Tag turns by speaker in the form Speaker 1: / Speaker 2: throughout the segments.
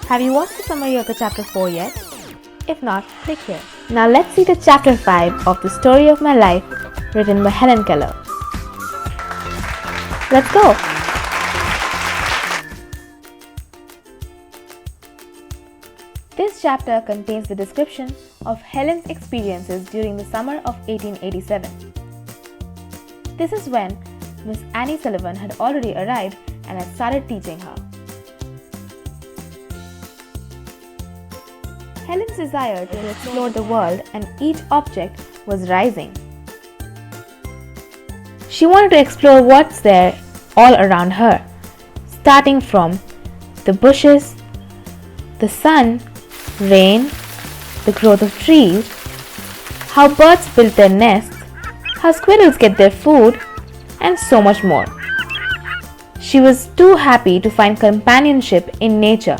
Speaker 1: Have you watched the summary of the chapter 4 yet? If not, click here. Now let's see the chapter 5 of The Story of My Life, written by Helen Keller. Let's go! This chapter contains the description of Helen's experiences during the summer of 1887. This is when Miss Annie Sullivan had already arrived and had started teaching her. Helen's desire to explore the world and each object was rising. She wanted to explore what's there all around her, starting from the bushes, the sun, rain, the growth of trees, how birds build their nests, how squirrels get their food, and so much more. She was too happy to find companionship in nature.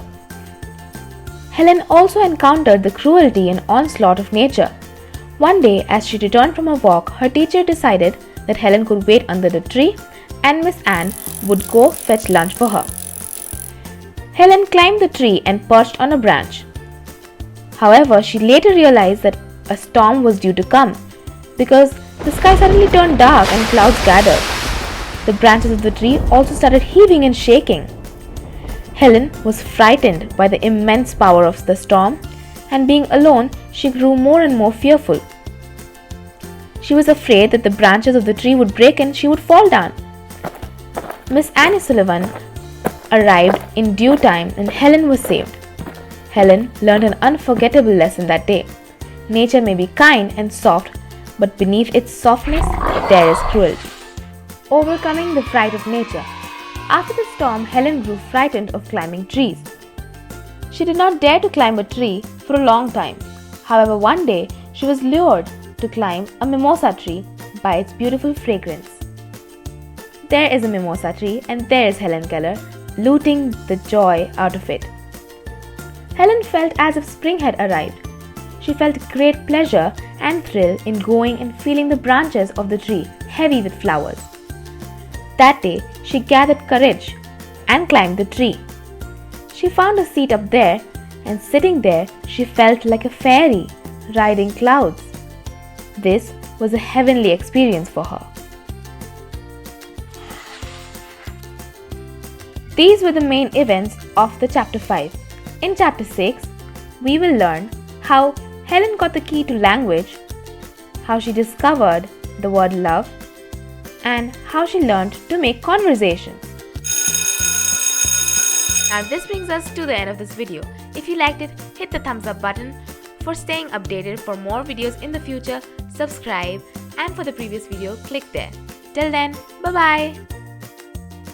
Speaker 1: Helen also encountered the cruelty and onslaught of nature. One day, as she returned from a walk, her teacher decided that Helen could wait under the tree and Miss Anne would go fetch lunch for her. Helen climbed the tree and perched on a branch. However, she later realized that a storm was due to come because the sky suddenly turned dark and clouds gathered. The branches of the tree also started heaving and shaking. Helen was frightened by the immense power of the storm, and being alone, she grew more and more fearful. She was afraid that the branches of the tree would break and she would fall down. Miss Annie Sullivan arrived in due time and Helen was saved. Helen learned an unforgettable lesson that day. Nature may be kind and soft, but beneath its softness, there is cruelty. Overcoming the fright of nature. After the storm, Helen grew frightened of climbing trees. She did not dare to climb a tree for a long time. However, one day she was lured to climb a mimosa tree by its beautiful fragrance. There is a mimosa tree and there is Helen Keller, looting the joy out of it. Helen felt as if spring had arrived. She felt great pleasure and thrill in going and feeling the branches of the tree heavy with flowers. That day, she gathered courage and climbed the tree. She found a seat up there, and sitting there, she felt like a fairy riding clouds. This was a heavenly experience for her. These were the main events of the chapter 5. In chapter 6, we will learn how Helen got the key to language, how she discovered the word love, and how she learned to make conversations. Now this brings us to the end of this video. If you liked it, hit the thumbs up button. For staying updated for more videos in the future, subscribe, and for the previous video, click there. Till then, bye bye.